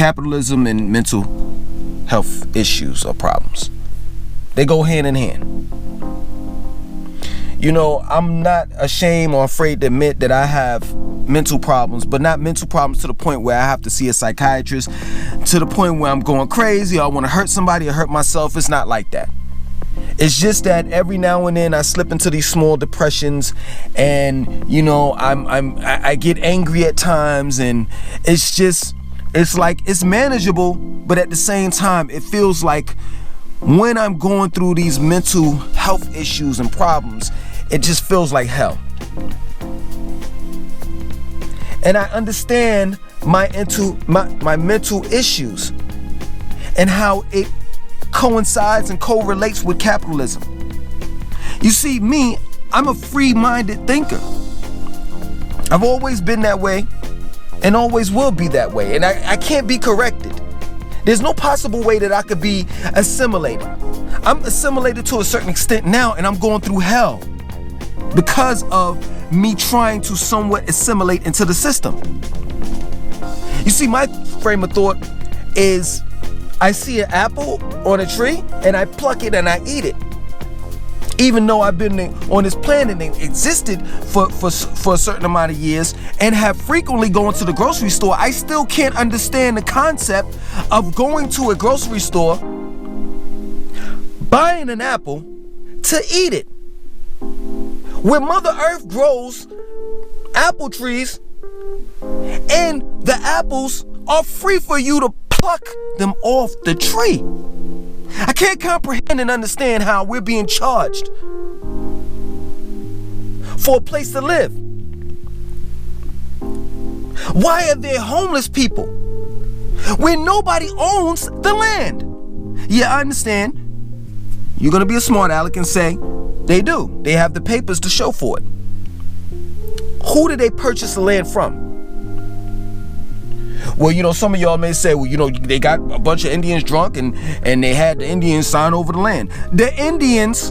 Capitalism and mental health issues or problems, they go hand in hand. You know, I'm not ashamed or afraid to admit that I have mental problems, but not mental problems to the point where I have to see a psychiatrist, to the point where I'm going crazy or I want to hurt somebody or hurt myself. It's not like that. It's just that every now and then I slip into these small depressions, and you know, I get angry at times, and it's like it's manageable, but at the same time it feels like when I'm going through these mental health issues and problems, it just feels like hell. And I understand my mental issues and how it coincides and correlates with capitalism. You see, me, I'm a free-minded thinker. I've always been that way and always will be that way. And I can't be corrected. There's no possible way that I could be assimilated. I'm assimilated to a certain extent now, and I'm going through hell because of me trying to somewhat assimilate into the system. You see, my frame of thought is I see an apple on a tree and I pluck it and I eat it. Even though I've been on this planet and existed for a certain amount of years and have frequently gone to the grocery store, I still can't understand the concept of going to a grocery store, buying an apple to eat it. Where Mother Earth grows apple trees and the apples are free for you to pluck them off the tree. I can't comprehend and understand how we're being charged for a place to live. Why are there homeless people where nobody owns the land? Yeah, I understand. You're gonna be a smart aleck and say they do. They have the papers to show for it. Who did they purchase the land from? Well, you know, some of y'all may say, well, you know, they got a bunch of Indians drunk and they had the Indians sign over the land. The Indians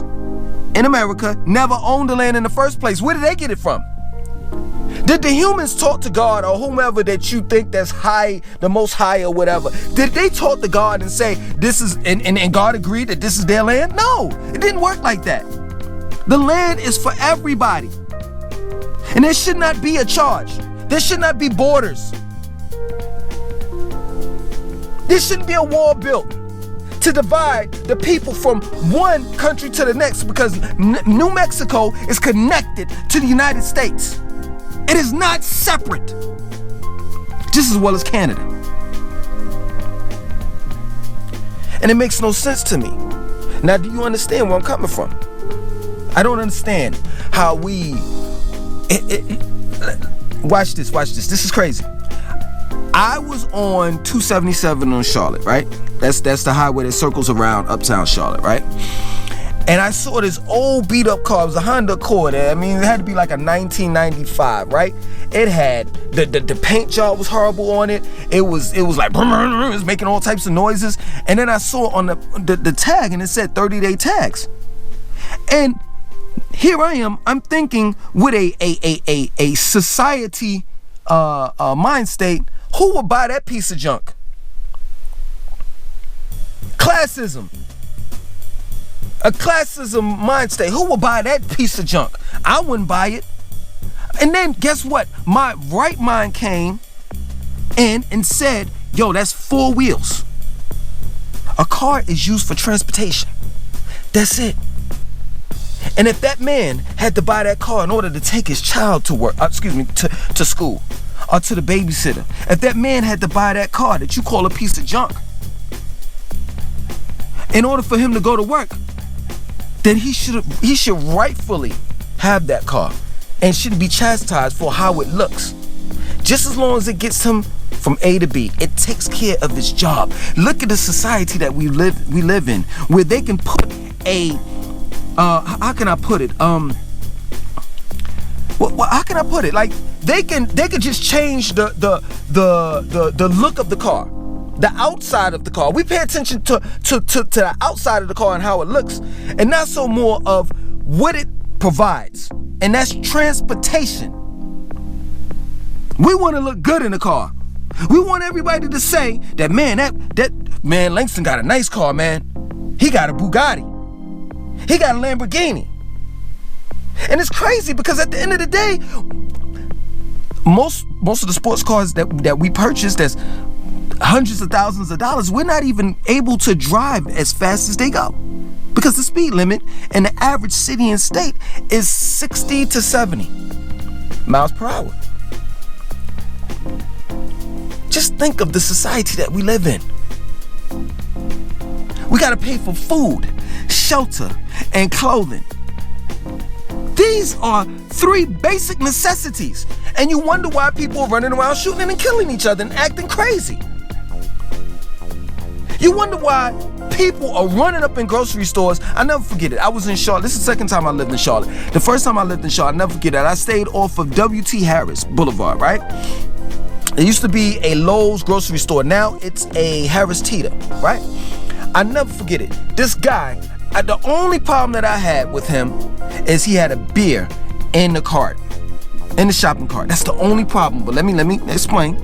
in America never owned the land in the first place. Where did they get it from? Did the humans talk to God or whomever that you think that's high, the most high or whatever? Did they talk to God and say, this is, and God agreed that this is their land? No, it didn't work like that. The land is for everybody. And there should not be a charge. There should not be borders. There shouldn't be a wall built to divide the people from one country to the next, because New Mexico is connected to the United States. It is not separate, just as well as Canada. And it makes no sense to me. Now, do you understand where I'm coming from? I don't understand how we... Watch this. This is crazy. I was on 277 on Charlotte, right? That's the highway that circles around uptown Charlotte, right? And I saw this old beat up car. It was a Honda Accord. I mean, it had to be like a 1995, right? It had the paint job was horrible on it. It was like it was making all types of noises. And then I saw on the tag, and it said 30-day tags. And here I am. I'm thinking with a society mind state. Who would buy that piece of junk? Classism. A classism mind state. Who would buy that piece of junk? I wouldn't buy it. And then guess what? My right mind came in and said, yo, that's 4 wheels. A car is used for transportation. That's it. And if that man had to buy that car in order to take his child to work, to school, or to the babysitter, if that man had to buy that car that you call a piece of junk in order for him to go to work, then he should rightfully have that car and shouldn't be chastised for how it looks. Just as long as it gets him from A to B, it takes care of his job. Look at the society that we live in, where they can put a how can I put it? How can I put it? Like they can just change the look of the car, the outside of the car. We pay attention to the outside of the car and how it looks, and not so more of what it provides, and that's transportation. We want to look good in the car. We want everybody to say that, man, that man Langston got a nice car, man. He got a Bugatti. He got a Lamborghini. And it's crazy because at the end of the day, most of the sports cars that we purchase that's hundreds of thousands of dollars, we're not even able to drive as fast as they go. Because the speed limit in the average city and state is 60 to 70 miles per hour. Just think of the society that we live in. We gotta pay for food, shelter, and clothing. These are 3 basic necessities. And you wonder why people are running around shooting and killing each other and acting crazy. You wonder why people are running up in grocery stores. I never forget it. I was in Charlotte. This is the second time I lived in Charlotte. The first time I lived in Charlotte, I never forget it. I stayed off of W.T. Harris Boulevard, right? It used to be a Lowe's grocery store. Now it's a Harris Teeter, right? I never forget it. This guy, the only problem that I had with him is he had a beer in the cart, in the shopping cart. That's the only problem. But let me explain.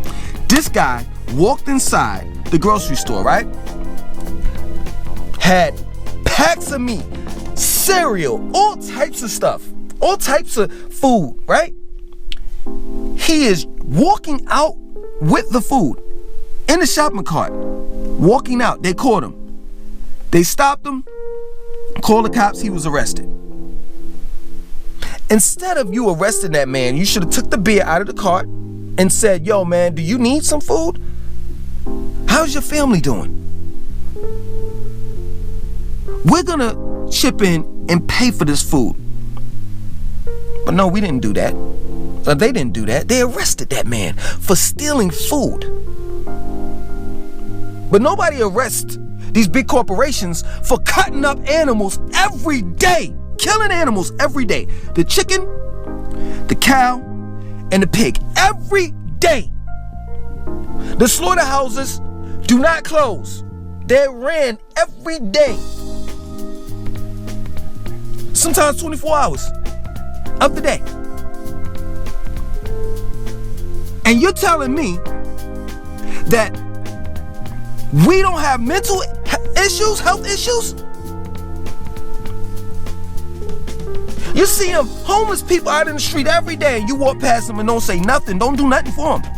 This guy walked inside the grocery store, right? Had packs of meat, cereal, all types of stuff, all types of food, right? He is walking out with the food in the shopping cart, walking out. They caught him. They stopped him, called the cops. He was arrested. Instead of you arresting that man, you should have took the beer out of the cart and said, yo, man, do you need some food? How's your family doing? We're gonna chip in and pay for this food. But no, we didn't do that. They didn't do that. They arrested that man for stealing food. But nobody arrests these big corporations for cutting up animals every day, killing animals every day. The chicken, the cow, and the pig every day. The slaughterhouses do not close. They ran every day. Sometimes 24 hours of the day. And you're telling me that we don't have mental issues, health issues? You see them homeless people out in the street every day and you walk past them and don't say nothing, don't do nothing for them.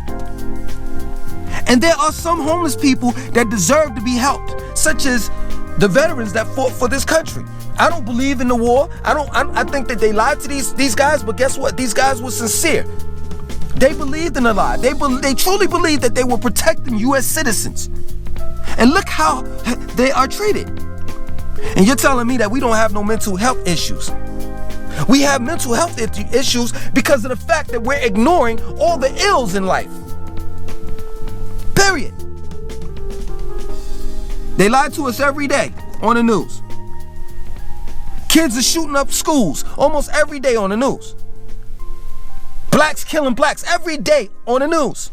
And there are some homeless people that deserve to be helped, such as the veterans that fought for this country. I don't believe in the war. I think that they lied to these guys, but guess what? These guys were sincere. They believed in the lie. They truly believed that they were protecting U.S. citizens. And look how they are treated. And you're telling me that we don't have no mental health issues. We have mental health issues because of the fact that we're ignoring all the ills in life. Period. They lie to us every day on the news. Kids are shooting up schools almost every day on the news. Blacks killing blacks every day on the news.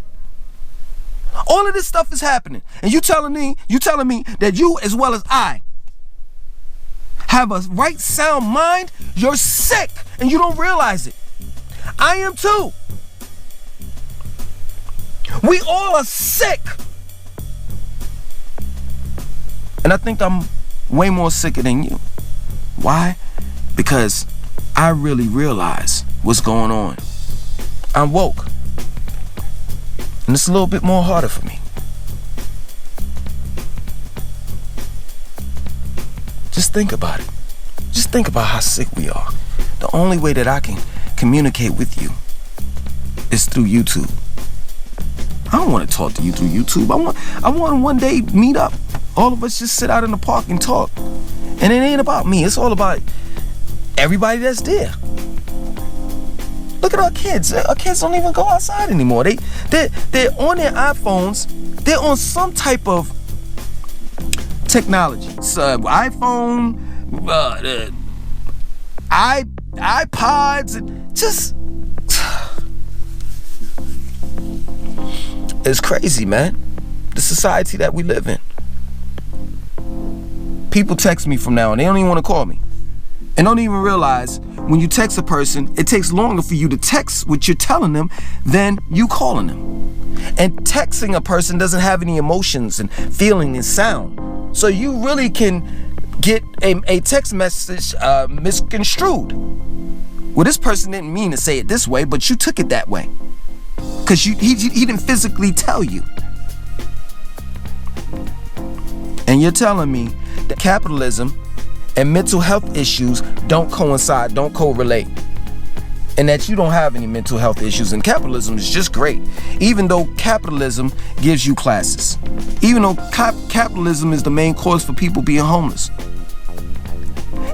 All of this stuff is happening. And you telling me that you as well as I have a right sound mind? You're sick and you don't realize it. I am too. We all are sick. And I think I'm way more sicker than you. Why? Because I really realize what's going on. I'm woke. And it's a little bit more harder for me. Just think about it. Just think about how sick we are. The only way that I can communicate with you is through YouTube. I don't want to talk to you through YouTube. I want to one day meet up. All of us just sit out in the park and talk. And it ain't about me. It's all about everybody that's there. Look at our kids. Our kids don't even go outside anymore. They're on their iPhones. They're on some type of technology. So iPhone, iPods, and just it's crazy, man. The society that we live in. People text me from now and they don't even want to call me. And don't even realize when you text a person, it takes longer for you to text what you're telling them than you calling them. And texting a person doesn't have any emotions and feeling and sound. So you really can get a text message misconstrued. Well, this person didn't mean to say it this way, but you took it that way. Because he didn't physically tell you. And you're telling me that capitalism and mental health issues don't coincide, don't correlate. And that you don't have any mental health issues. And capitalism is just great. Even though capitalism gives you classes. Even though capitalism is the main cause for people being homeless.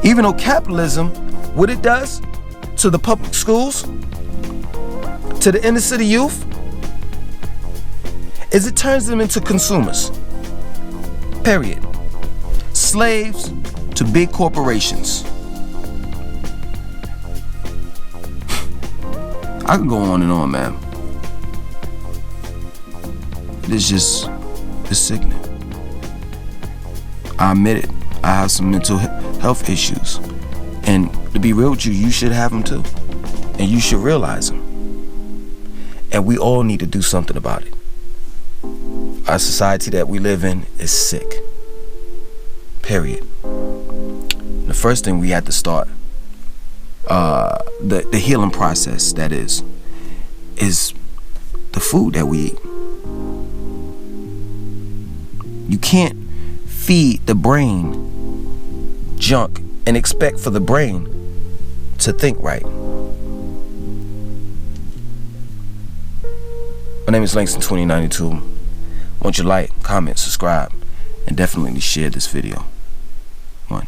Even though capitalism, what it does to the public schools, to the inner city youth, is it turns them into consumers. Period. Slaves to big corporations. I can go on and on, man. It's sickening. I admit it. I have some mental health issues. And to be real with you, you should have them too. And you should realize them. And we all need to do something about it. Our society that we live in is sick. Period. The first thing we had to start, the healing process, that is the food that we eat. You can't feed the brain junk and expect for the brain to think right. My name is Langston 2092. Want you to like, comment, subscribe, and definitely share this video. 1.